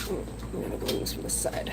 I'm gonna go in this from the side.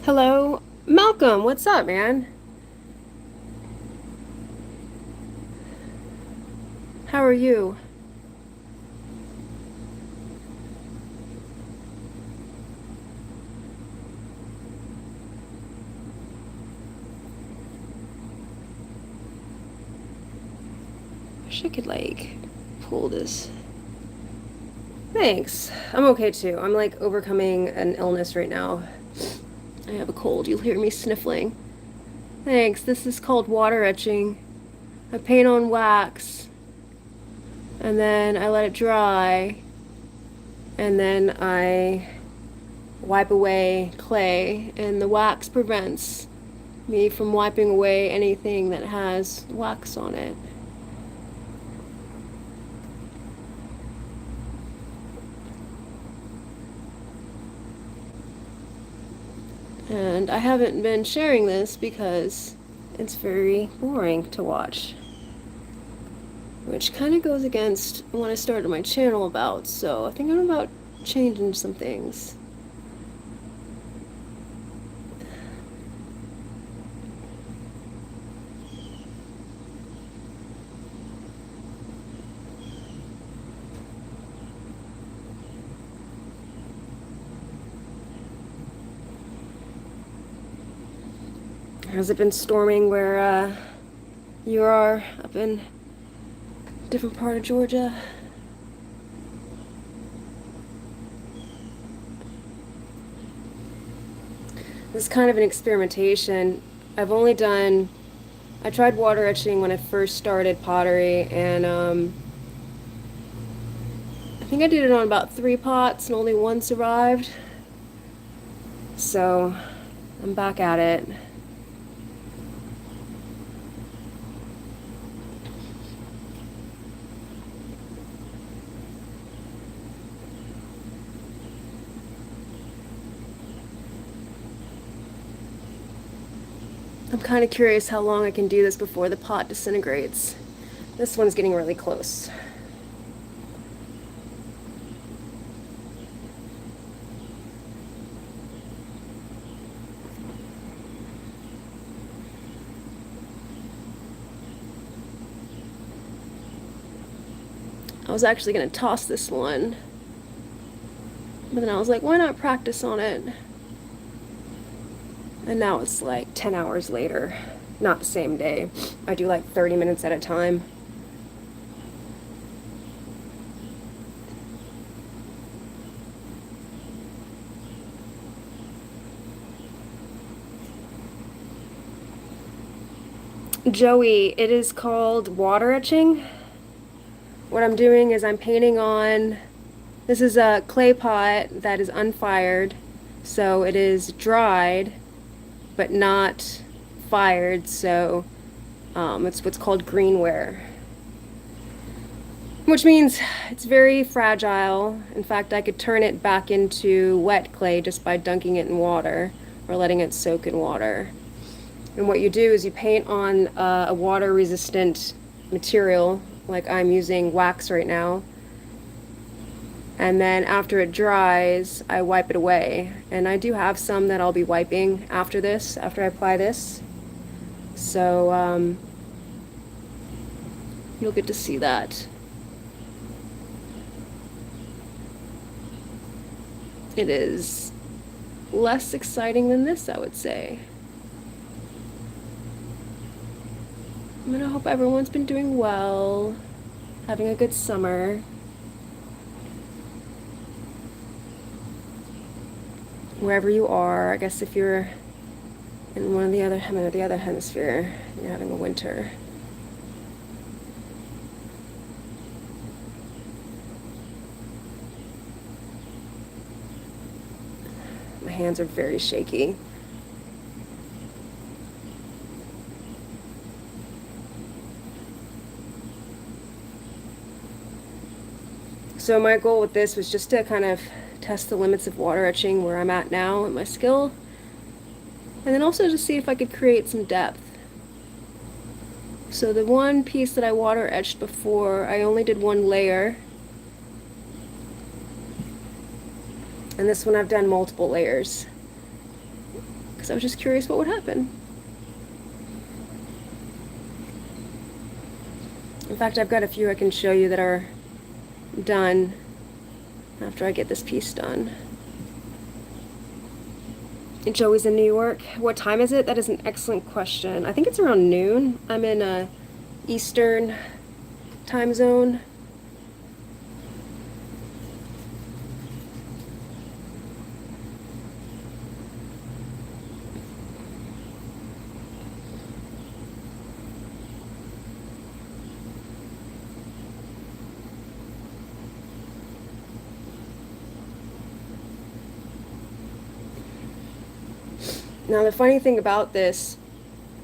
Hello, Malcolm, what's up, man? How are you? Wish I could, like, pull this. Thanks. I'm okay too. I'm like overcoming an illness right now. I have a cold. You'll hear me sniffling. Thanks. This is called water etching. I paint on wax, and then I let it dry, and then I wipe away clay, and the wax prevents me from wiping away anything that has wax on it. And I haven't been sharing this because it's very boring to watch, which kind of goes against what I started my channel about, so I think I'm about changing some things. Has it been storming where you are up in a different part of Georgia? This is kind of an experimentation. I tried water etching when I first started pottery, and I think I did it on about 3 pots and only 1 survived. So I'm back at it. I'm kind of curious how long I can do this before the pot disintegrates. This one's getting really close. I was actually going to toss this one, but then I was like, why not practice on it? And now it's like 10 hours later. Not the same day. I do like 30 minutes at a time. Joey, it is called water etching. What I'm doing is I'm painting on, this is a clay pot that is unfired, so it is dried but not fired, so it's what's called greenware, which means it's very fragile. In fact, I could turn it back into wet clay just by dunking it in water or letting it soak in water. And what you do is you paint on a water resistant material, like I'm using wax right now, and then after it dries, I wipe it away. And I do have some that I'll be wiping after this, after I apply this. So you'll get to see that. It is less exciting than this, I would say. I'm gonna hope everyone's been doing well, having a good summer. wherever you are. I guess if you're in the other hemisphere, you're having a winter. My hands are very shaky. So my goal with this was just to kind of test the limits of water etching where I'm at now in my skill, and then also to see if I could create some depth. So the one piece that I water etched before, I only did one layer, and this one I've done multiple layers because I was just curious what would happen. In fact, I've got a few I can show you that are done after I get this piece done. And Joey's in New York. What time is it? That is an excellent question. I think it's around noon. I'm in a Eastern time zone. Now the funny thing about this,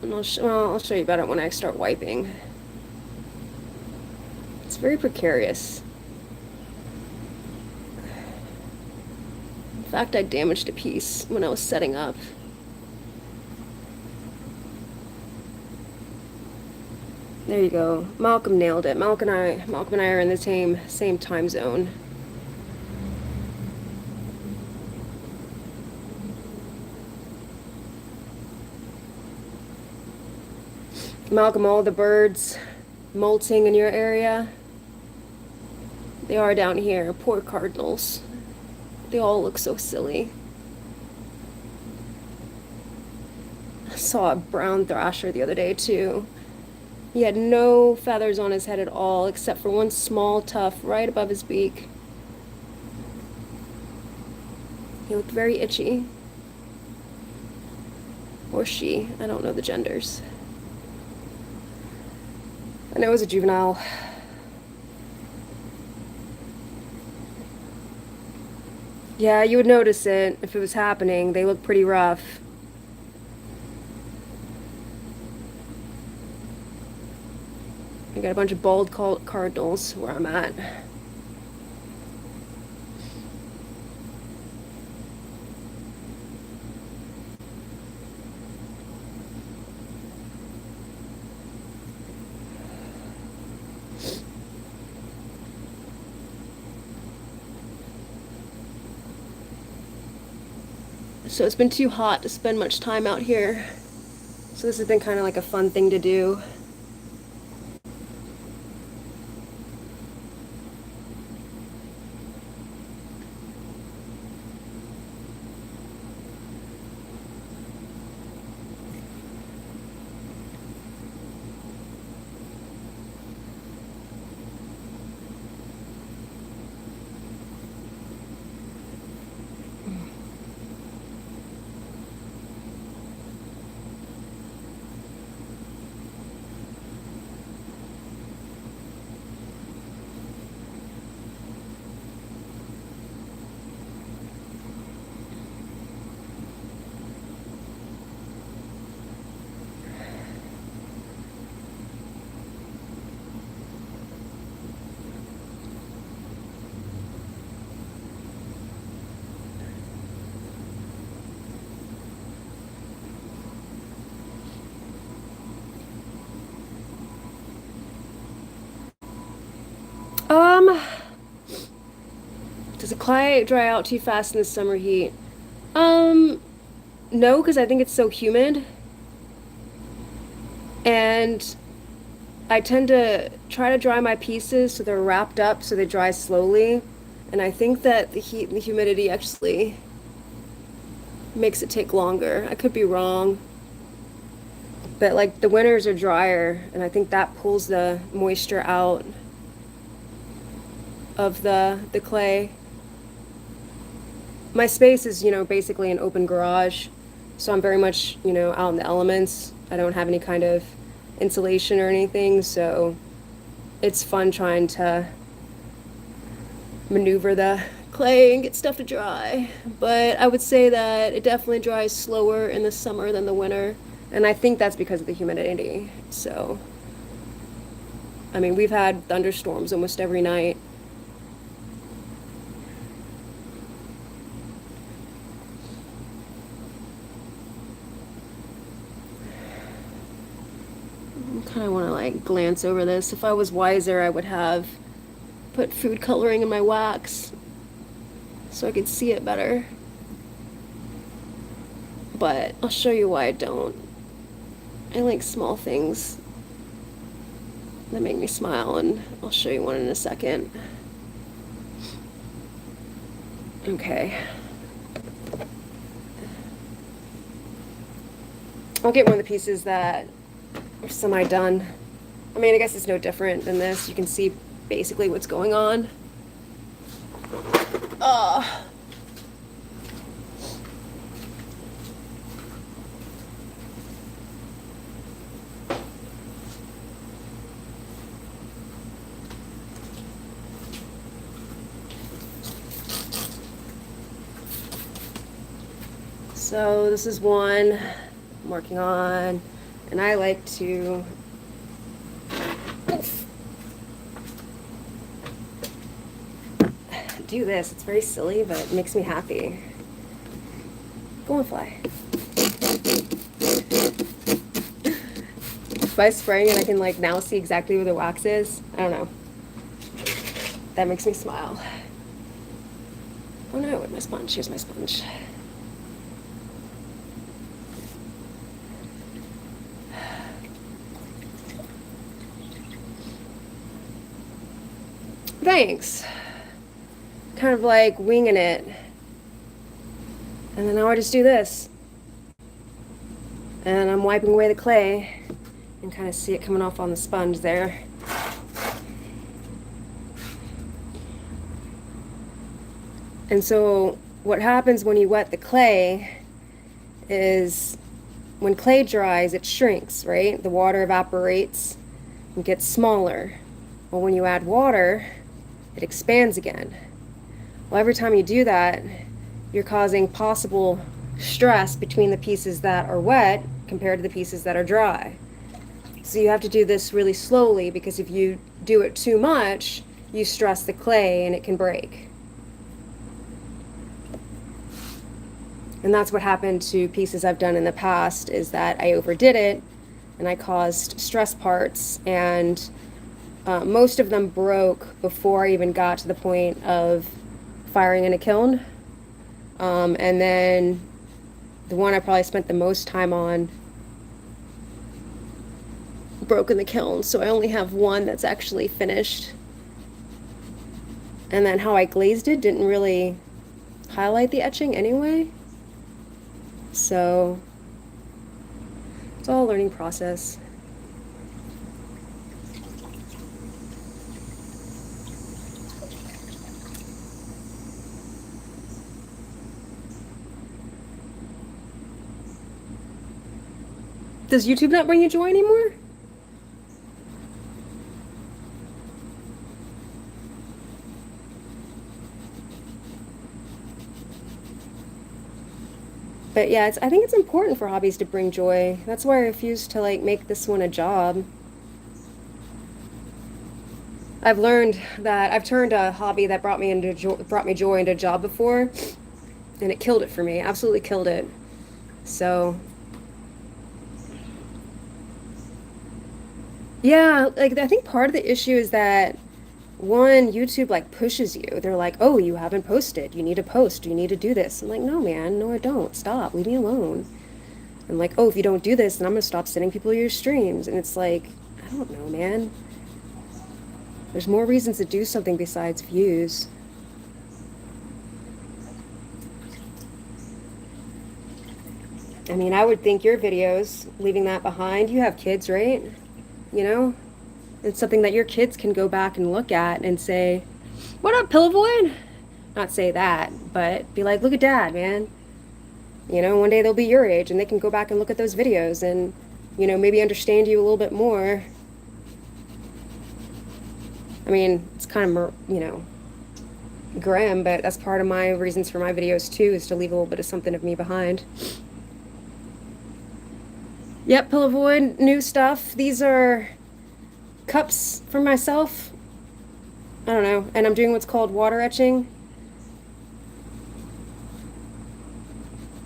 and I'll show you about it when I start wiping. It's very precarious. In fact, I damaged a piece when I was setting up. There you go. Malcolm nailed it. Malcolm and I are in the same time zone. Malcolm, all the birds molting in your area, they are down here. Poor cardinals. They all look so silly. I saw a brown thrasher the other day too. He had no feathers on his head at all, except for one small tuft right above his beak. He looked very itchy. Or she. I don't know the genders. I know it was a juvenile. Yeah, you would notice it if it was happening. They look pretty rough. I got a bunch of bald cardinals where I'm at. So it's been too hot to spend much time out here. So this has been kind of like a fun thing to do. Does the clay dry out too fast in the summer heat? No, because I think it's so humid. And I tend to try to dry my pieces so they're wrapped up so they dry slowly. And I think that the heat and the humidity actually makes it take longer. I could be wrong. But like the winters are drier, and I think that pulls the moisture out of the clay my space is, you know, basically an open garage. So I'm very much, you know, out in the elements. I don't have any kind of insulation or anything, so it's fun trying to maneuver the clay and get stuff to dry. But I would say that it definitely dries slower in the summer than the winter. And I think that's because of the humidity. So, I mean, we've had thunderstorms almost every night. I kind of want to like glance over this. If I was wiser, I would have put food coloring in my wax so I could see it better. But I'll show you why I don't. I like small things that make me smile, and I'll show you one in a second. Okay. I'll get one of the pieces that are semi-done. I mean, I guess it's no different than this. You can see basically what's going on. So this is one I'm working on, and I like to do this. It's very silly, but it makes me happy. Go on, fly. By spraying it, I can like now see exactly where the wax is. I don't know. That makes me smile. Oh no, where's my sponge? Here's my sponge. Thanks. Kind of like winging it. And then now I just do this. And I'm wiping away the clay and kind of see it coming off on the sponge there. And so what happens when you wet the clay is when clay dries, it shrinks, right? The water evaporates and gets smaller. Well, when you add water, it expands again. Well, every time you do that, you're causing possible stress between the pieces that are wet compared to the pieces that are dry. So you have to do this really slowly, because if you do it too much, you stress the clay and it can break. And that's what happened to pieces I've done in the past, is that I overdid it and I caused stress parts, and most of them broke before I even got to the point of firing in a kiln. And then the one I probably spent the most time on broke in the kiln, so I only have one that's actually finished. And then how I glazed it didn't really highlight the etching anyway. So it's all a learning process. Does YouTube not bring you joy anymore? But yeah, I think it's important for hobbies to bring joy. That's why I refuse to like make this one a job. I've learned that I've turned a hobby that brought me joy into a job before, and it killed it for me. Absolutely killed it. So yeah, like I think part of the issue is that one, YouTube like pushes you. They're like, "Oh, you haven't posted. You need to post. You need to do this." I'm like, "No, man. No, I don't. Stop. Leave me alone." And like, "Oh, if you don't do this, then I'm gonna stop sending people your streams." And it's like, I don't know, man. There's more reasons to do something besides views. I mean, I would think your videos, leaving that behind, you have kids, right? You know? It's something that your kids can go back and look at and say, "What up, Pillavoid? Not say that, but be like, look at dad, man. You know, one day they'll be your age and they can go back and look at those videos and, you know, maybe understand you a little bit more. I mean, it's kind of, you know, grim, but that's part of my reasons for my videos too, is to leave a little bit of something of me behind. Yep, Pillow Void, new stuff. These are cups for myself. I don't know. And I'm doing what's called water etching.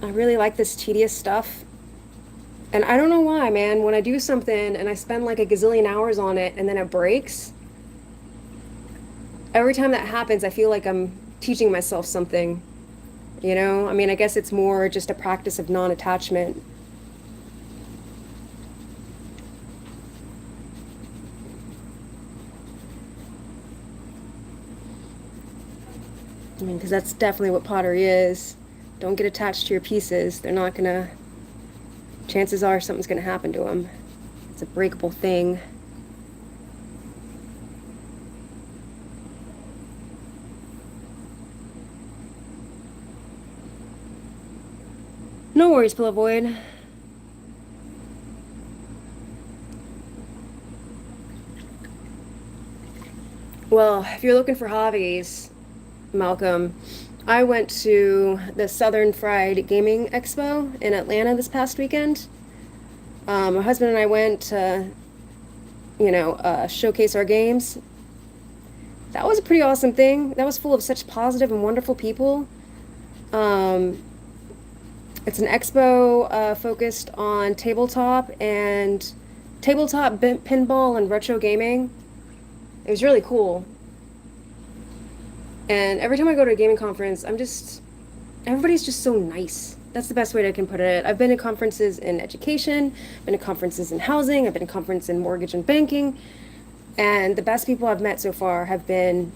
I really like this tedious stuff. And I don't know why, man. When I do something and I spend like a gazillion hours on it and then it breaks, every time that happens, I feel like I'm teaching myself something. You know? I mean, I guess it's more just a practice of non-attachment. I mean, because that's definitely what pottery is. Don't get attached to your pieces. They're not gonna, chances are something's gonna happen to them. It's a breakable thing. No worries, Pillow Void. Well, if you're looking for hobbies, Malcolm, I went to the Southern Fried Gaming Expo in Atlanta this past weekend. My husband and I went to, you know, showcase our games. That was a pretty awesome thing. That was full of such positive and wonderful people. It's an expo focused on tabletop pinball and retro gaming. It was really cool. And every time I go to a gaming conference, everybody's just so nice. That's the best way I can put it. I've been to conferences in education, been to conferences in housing, I've been to conferences in mortgage and banking, and the best people I've met so far have been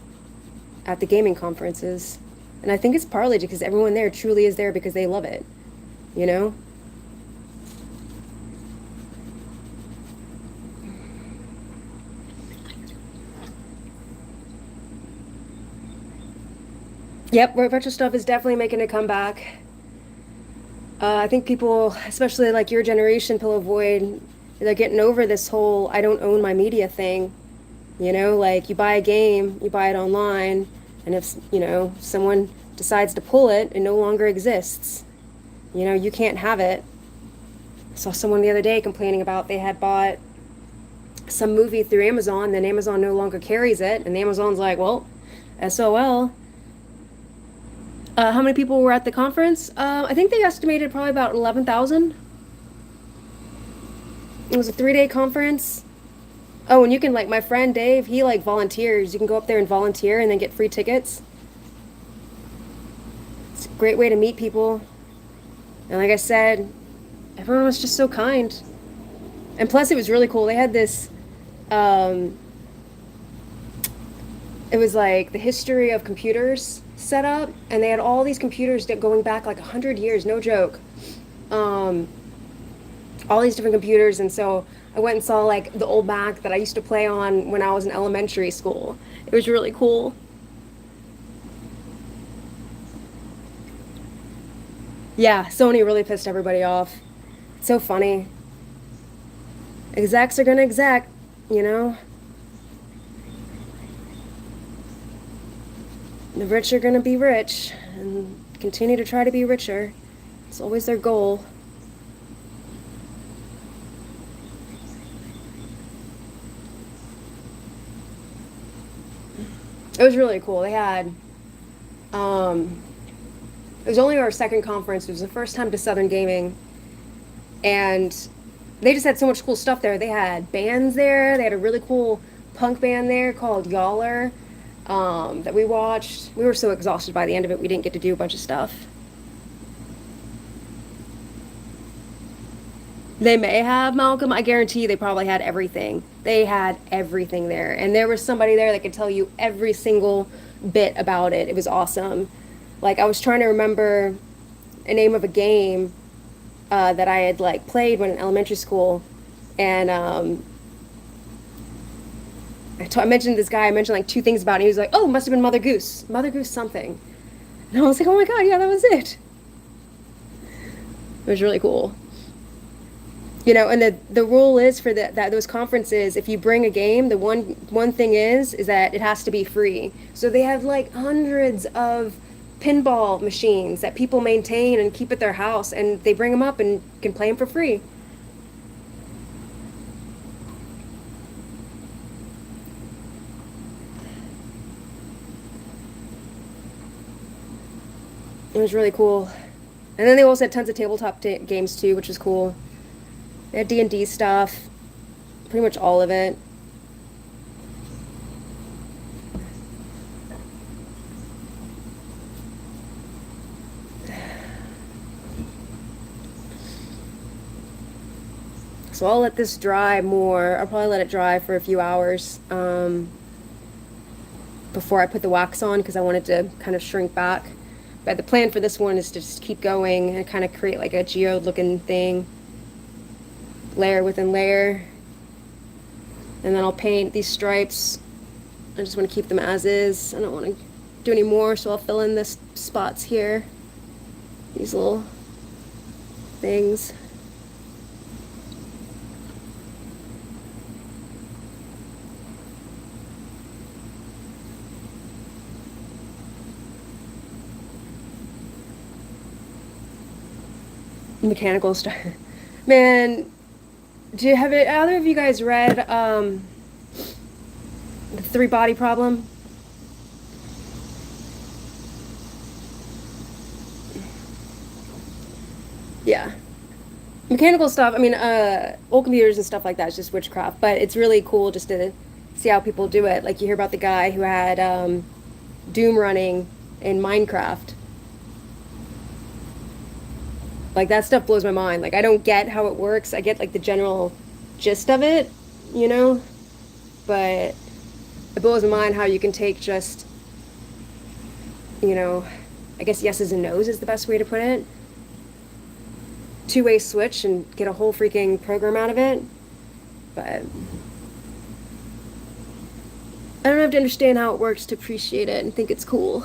at the gaming conferences. And I think it's partly because everyone there truly is there because they love it, you know? Yep, retro stuff is definitely making a comeback. I think people, especially like your generation, Pillow Void, they're getting over this whole I don't own my media thing. You know, like you buy a game, you buy it online, and if, you know, someone decides to pull it, it no longer exists. You know, you can't have it. I saw someone the other day complaining about they had bought some movie through Amazon, then Amazon no longer carries it, and Amazon's like, well, SOL. How many people were at the conference? I think they estimated probably about 11,000. It was a 3-day conference. Oh, and you can, like, my friend Dave, he, like, volunteers. You can go up there and volunteer and then get free tickets. It's a great way to meet people. And like I said, everyone was just so kind. And plus, it was really cool. They had this, it was like the history of computers set up, and they had all these computers going back like 100 years, no joke. All these different computers, and so I went and saw like the old Mac that I used to play on when I was in elementary school. It was really cool. Yeah, Sony really pissed everybody off. It's so funny. Execs are gonna exec, you know? The rich are gonna be rich and continue to try to be richer. It's always their goal. It was really cool. They had, it was only our second conference. It was the first time to Southern Gaming. And they just had so much cool stuff there. They had bands there. They had a really cool punk band there called Yaller that we watched. We were so exhausted by the end of it, we didn't get to do a bunch of stuff. They may have, Malcolm. I guarantee they probably had everything. They had everything there. And there was somebody there that could tell you every single bit about it. It was awesome. Like, I was trying to remember a name of a game that I had, like, played when in elementary school. And I mentioned this guy. I mentioned, like, two things about it. He was like, oh, it must have been Mother Goose. Mother Goose something. And I was like, oh my God, yeah, that was it. It was really cool. You know, and the rule is for that those conferences, if you bring a game, the one thing is that it has to be free. So they have like hundreds of pinball machines that people maintain and keep at their house, and they bring them up and can play them for free. It was really cool. And then they also had tons of tabletop games too, which was cool. They had D&D stuff, pretty much all of it. So I'll let this dry more. I'll probably let it dry for a few hours before I put the wax on, because I want it to kind of shrink back. But the plan for this one is to just keep going and kind of create like a geode looking thing, layer within layer. And then I'll paint these stripes. I just want to keep them as is. I don't want to do any more, so I'll fill in this spots here. These little things. Mechanical stuff. Man, have either of you guys read The Three Body Problem? Yeah. Mechanical stuff, I mean, old computers and stuff like that is just witchcraft, but it's really cool just to see how people do it. Like you hear about the guy who had Doom running in Minecraft. Like that stuff blows my mind. Like I don't get how it works. I get like the general gist of it, you know? But it blows my mind how you can take just, you know, I guess yeses and nos is the best way to put it. Two-way switch and get a whole freaking program out of it. But I don't have to understand how it works to appreciate it and think it's cool.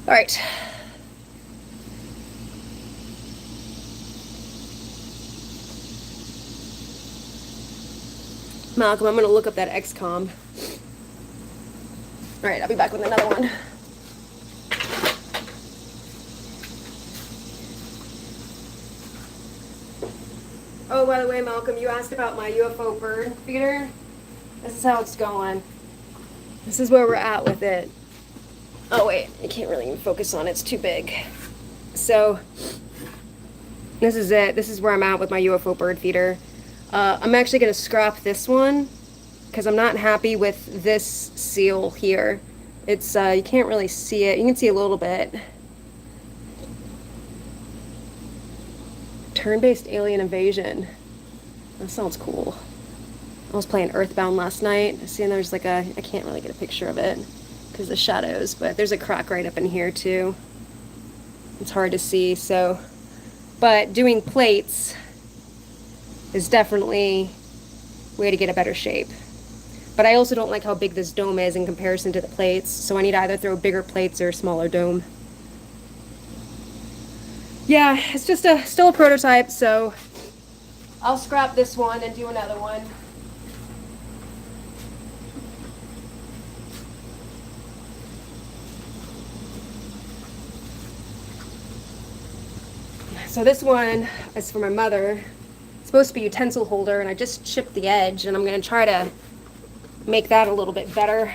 All right. Malcolm, I'm going to look up that XCOM. All right, I'll be back with another one. Oh, by the way, Malcolm, you asked about my UFO bird feeder. This is how it's going. This is where we're at with it. Oh, wait, I can't really even focus on it. It's too big. So, this is it. This is where I'm at with my UFO bird feeder. I'm actually going to scrap this one because I'm not happy with this seal here. It's, you can't really see it. You can see a little bit. Turn-based alien invasion. That sounds cool. I was playing Earthbound last night. Seeing there's like I can't really get a picture of it because of the shadows, but there's a crack right up in here too. It's hard to see, so. But doing plates is definitely a way to get a better shape. But I also don't like how big this dome is in comparison to the plates, so I need to either throw bigger plates or a smaller dome. Yeah, it's just still a prototype, so I'll scrap this one and do another one. So this one is for my mother. It's supposed to be a utensil holder, and I just chipped the edge, and I'm going to try to make that a little bit better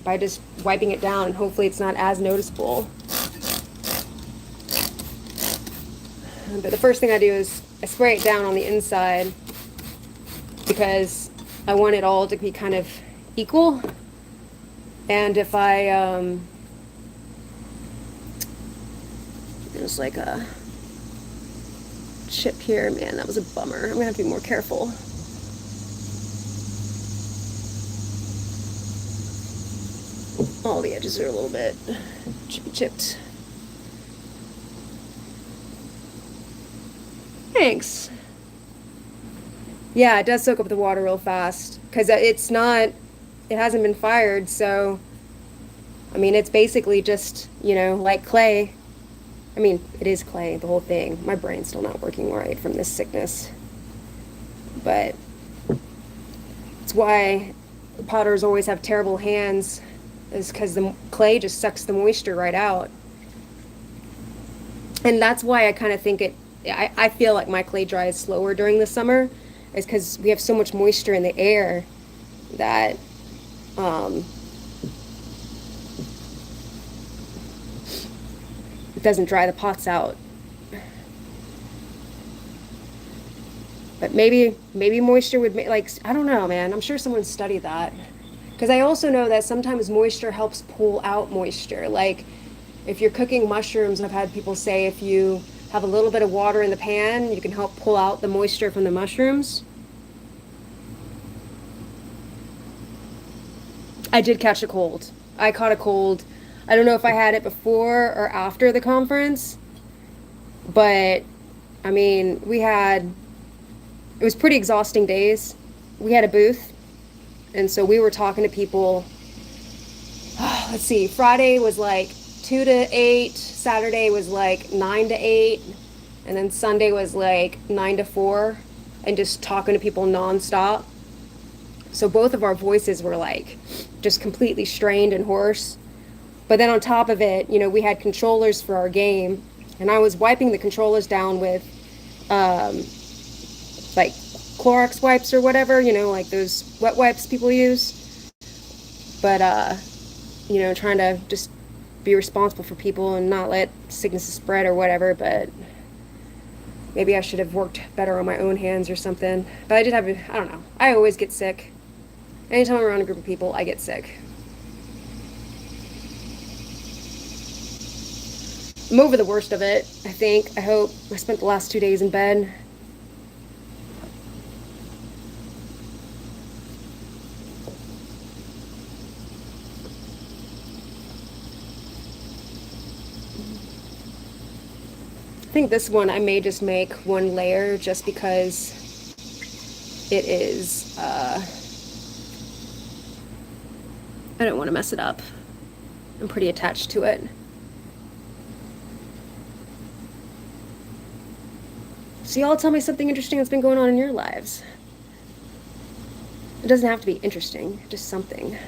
by just wiping it down, and hopefully it's not as noticeable. But the first thing I do is I spray it down on the inside because I want it all to be kind of equal. And if I, there's like a chip here, man, that was a bummer. I'm gonna have to be more careful. All the edges are a little bit chipped. Thanks. Yeah, it does soak up the water real fast because it hasn't been fired, so I mean, it's basically just, like clay. I mean, it is clay, the whole thing. My brain's still not working right from this sickness. But it's why potters always have terrible hands, is because the clay just sucks the moisture right out. And that's why I kind of think I feel like my clay dries slower during the summer, is because we have so much moisture in the air that it doesn't dry the pots out. But maybe moisture would make, like, I don't know, man. I'm sure someone studied that. Because I also know that sometimes moisture helps pull out moisture. Like, if you're cooking mushrooms, I've had people say if you have a little bit of water in the pan, you can help pull out the moisture from the mushrooms. I did catch a cold. I caught a cold. I don't know if I had it before or after the conference, but I mean, it was pretty exhausting days. We had a booth, and so we were talking to people. Let's see, Friday was like 2 to 8, Saturday was like 9 to 8, and then Sunday was like 9 to 4, and just talking to people nonstop. So both of our voices were like just completely strained and hoarse. But then on top of it, we had controllers for our game, and I was wiping the controllers down with like Clorox wipes or whatever, like those wet wipes people use. But trying to just be responsible for people and not let sicknesses spread or whatever. But maybe I should have worked better on my own hands or something. But I don't know. I always get sick. Anytime I'm around a group of people, I get sick. I'm over the worst of it, I think. I hope. I spent the last 2 days in bed. I think this one I may just make one layer just because it is, I don't want to mess it up. I'm pretty attached to it. So y'all tell me something interesting that's been going on in your lives. It doesn't have to be interesting, just something.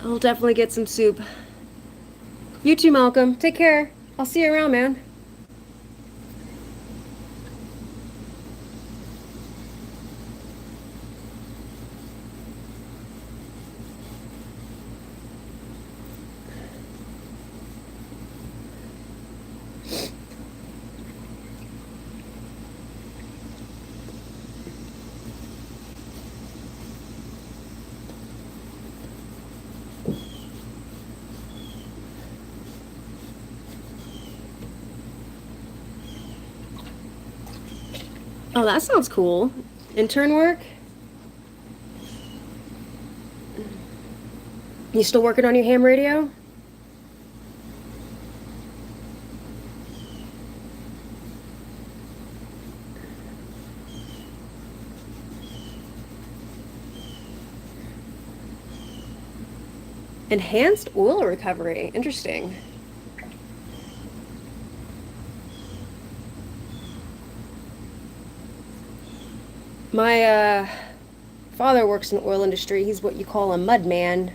I'll definitely get some soup. You too, Malcolm. Take care. I'll see you around, man. Oh, that sounds cool. Intern work? You still working on your ham radio? Enhanced oil recovery. Interesting. My father works in the oil industry. He's what you call a mud man.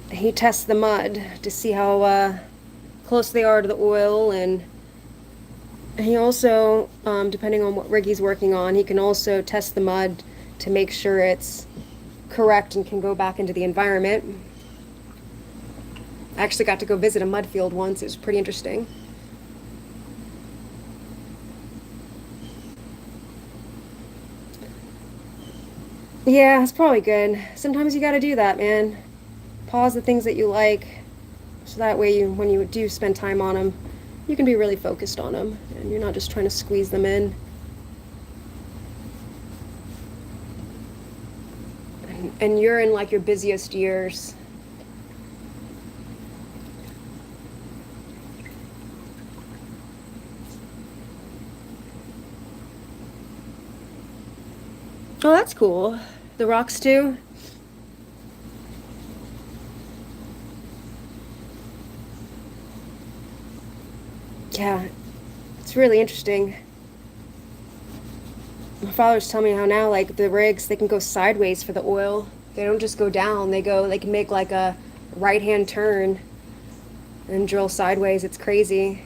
He tests the mud to see how close they are to the oil, and he also, depending on what rig he's working on, he can also test the mud to make sure it's correct and can go back into the environment. I actually got to go visit a mud field once. It was pretty interesting. Yeah, it's probably good. Sometimes you gotta do that, man. Pause the things that you like, so that way when you do spend time on them, you can be really focused on them, and you're not just trying to squeeze them in. And you're in like your busiest years. Oh, that's cool. The rocks too. Yeah, it's really interesting. My father was telling me how now, like the rigs, they can go sideways for the oil. They don't just go down. They can make like a right-hand turn and drill sideways. It's crazy.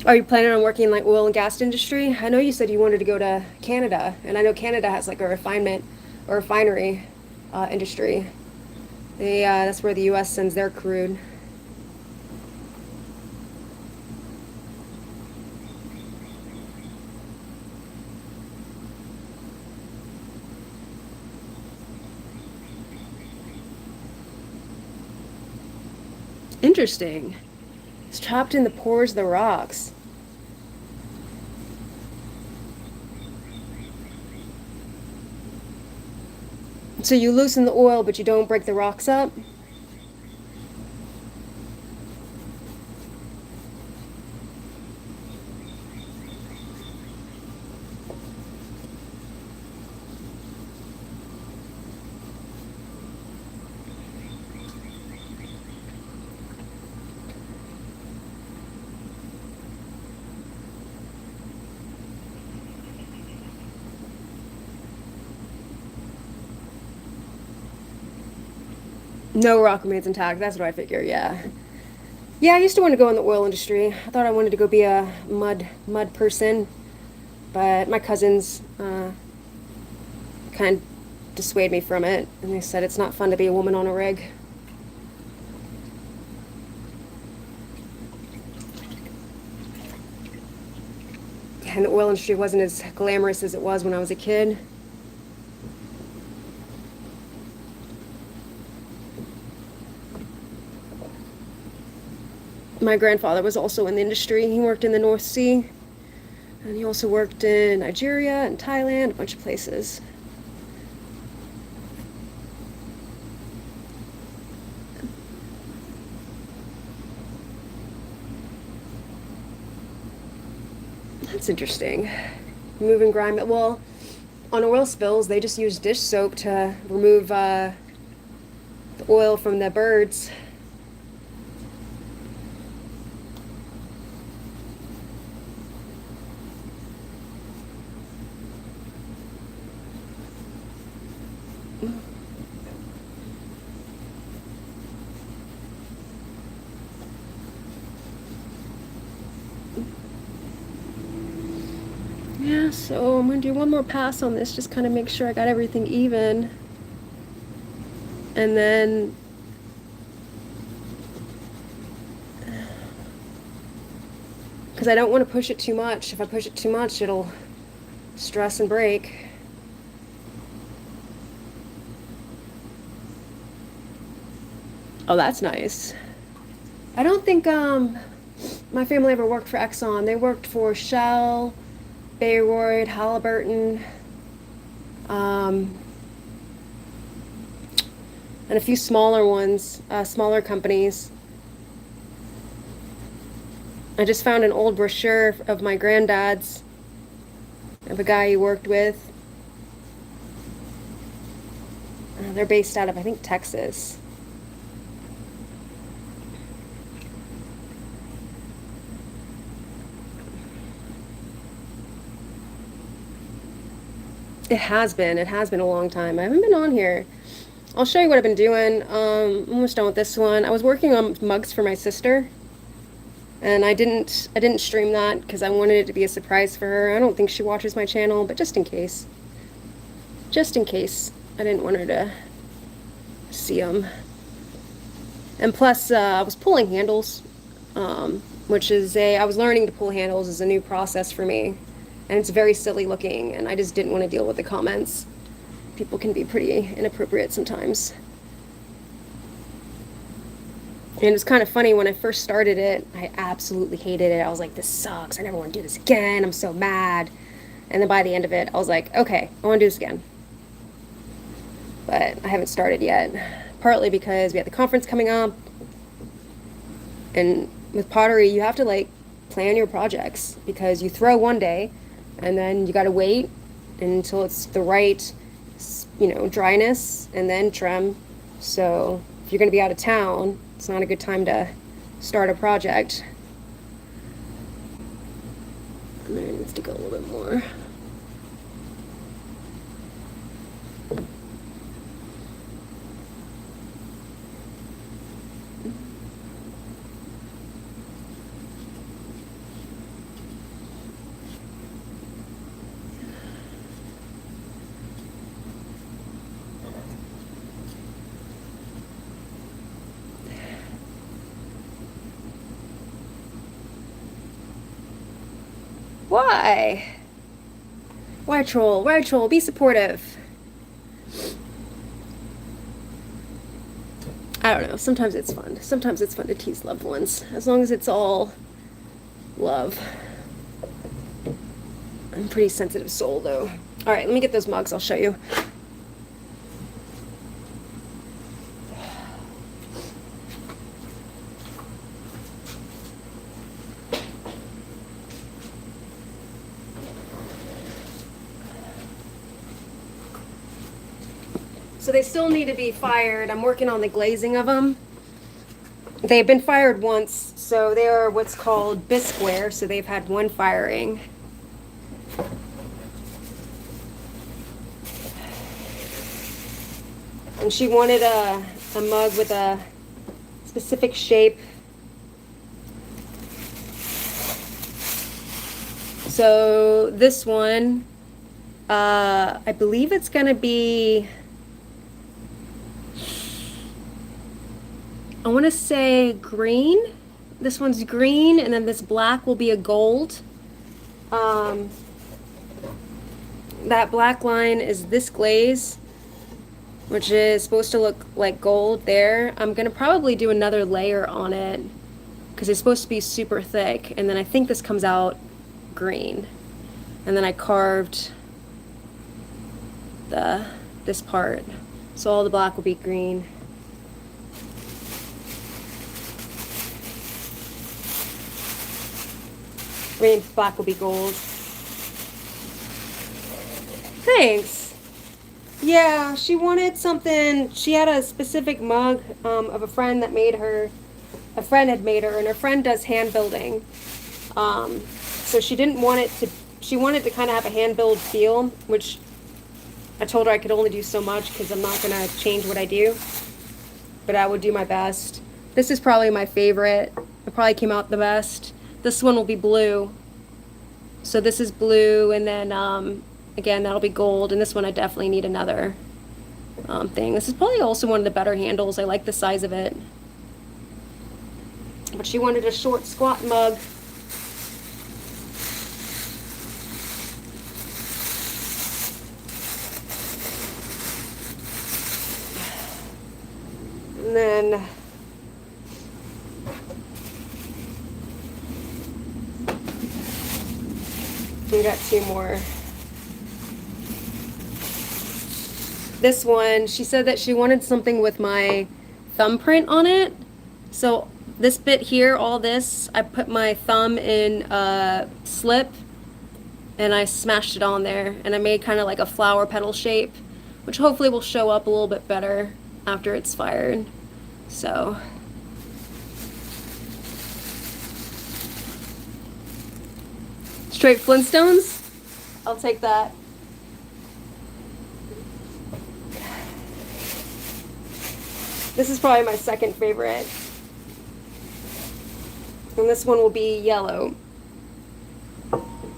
Are you planning on working in like oil and gas industry? I know you said you wanted to go to Canada, and I know Canada has like a refinement or refinery industry. That's where the U.S. sends their crude. Interesting. It's trapped in the pores of the rocks. So you loosen the oil, but you don't break the rocks up? No rock remains intact. That's what I figure. Yeah. Yeah, I used to want to go in the oil industry. I thought I wanted to go be a mud person, but my cousins kind of dissuade me from it, and they said it's not fun to be a woman on a rig. And the oil industry wasn't as glamorous as it was when I was a kid. My grandfather was also in the industry. He worked in the North Sea, and he also worked in Nigeria and Thailand, a bunch of places. That's interesting. Moving grime. Well, on oil spills, they just use dish soap to remove the oil from the birds. Yeah, so I'm gonna do one more pass on this, just kind of make sure I got everything even. And then because I don't want to push it too much. If I push it too much, it'll stress and break. Oh, that's nice. I don't think my family ever worked for Exxon. They worked for Shell, Bayreuth, Halliburton, and a few smaller ones, smaller companies. I just found an old brochure of my granddad's, of a guy he worked with. They're based out of, I think, Texas. It has been. It has been a long time. I haven't been on here. I'll show you what I've been doing. I'm almost done with this one. I was working on mugs for my sister, and I didn't stream that because I wanted it to be a surprise for her. I don't think she watches my channel, but just in case. Just in case. I didn't want her to see them. And plus, I was pulling handles, which is I was learning to pull handles is a new process for me. And it's very silly looking, and I just didn't want to deal with the comments. People can be pretty inappropriate sometimes. And it's kind of funny, when I first started it, I absolutely hated it. I was like, this sucks. I never want to do this again. I'm so mad. And then by the end of it, I was like, okay, I want to do this again. But I haven't started yet. Partly because we have the conference coming up. And with pottery, you have to like plan your projects, because you throw one day and then you got to wait until it's the right, dryness, and then trim. So if you're going to be out of town, it's not a good time to start a project. And there needs to go a little bit more. Why? Why troll? Why troll? Be supportive. I don't know. Sometimes it's fun. Sometimes it's fun to tease loved ones, as long as it's all love. I'm a pretty sensitive soul, though. All right, let me get those mugs. I'll show you. So they still need to be fired. I'm working on the glazing of them. They've been fired once, so they are what's called bisqueware, so they've had one firing. And she wanted a mug with a specific shape. So this one, I believe it's gonna be, I want to say green. This one's green, and then this black will be a gold. That black line is this glaze, which is supposed to look like gold there. I'm going to probably do another layer on it, because it's supposed to be super thick, and then I think this comes out green. And then I carved this part, so all the black will be green. I mean, black will be gold. Thanks. Yeah, she wanted something. She had a specific mug of a friend that made her. A friend had made her, and her friend does hand building. So she didn't want it to. She wanted to kind of have a hand build feel, which I told her I could only do so much, because I'm not gonna change what I do. But I would do my best. This is probably my favorite. It probably came out the best. This one will be blue. So this is blue, and then again, that'll be gold, and this one I definitely need another thing. This is probably also one of the better handles. I like the size of it. But she wanted a short, squat mug. And then we got two more. This one, she said that she wanted something with my thumbprint on it. So this bit here, all this, I put my thumb in a slip and I smashed it on there, and I made kind of like a flower petal shape, which hopefully will show up a little bit better after it's fired. So straight Flintstones? I'll take that. This is probably my second favorite. And this one will be yellow,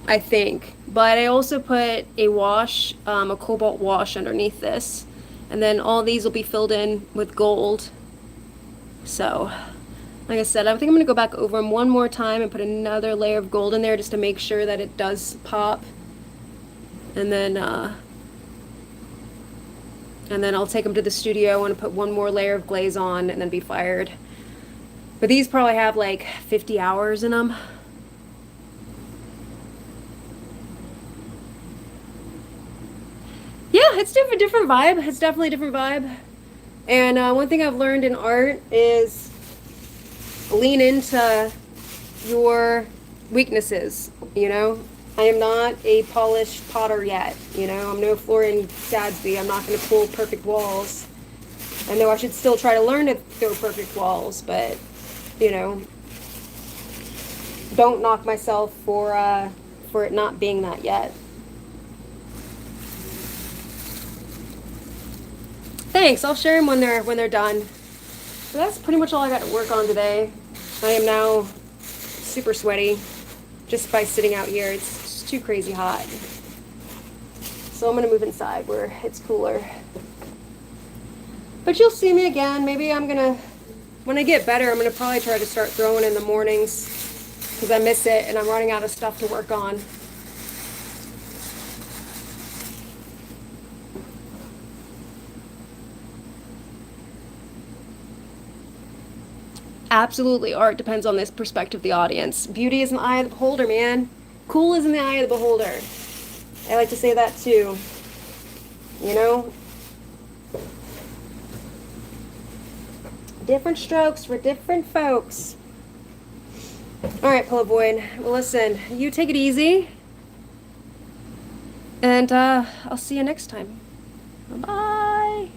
I think. But I also put a wash, a cobalt wash underneath this. And then all these will be filled in with gold. So, like I said, I think I'm going to go back over them one more time and put another layer of gold in there just to make sure that it does pop. And then And then I'll take them to the studio and put one more layer of glaze on and then be fired. But these probably have like 50 hours in them. Yeah, it's different vibe. It's definitely a different vibe. And one thing I've learned in art is lean into your weaknesses, you know? I am not a polished potter yet, you know? I'm no Florian Gadsby. I'm not going to pull perfect walls. I know I should still try to learn to throw perfect walls, but, you know, don't knock myself for it not being that yet. Thanks. I'll share them when they're done. So that's pretty much all I got to work on today. I am now super sweaty just by sitting out here. It's just too crazy hot. So I'm gonna move inside where it's cooler. But you'll see me again. Maybe I'm gonna, when I get better, I'm gonna probably try to start throwing in the mornings because I miss it and I'm running out of stuff to work on. Absolutely, art depends on this perspective of the audience. Beauty is in the eye of the beholder, man. Cool is in the eye of the beholder. I like to say that too. You know? Different strokes for different folks. All right, Pillow Void. Well, listen, you take it easy. And I'll see you next time. Bye-bye.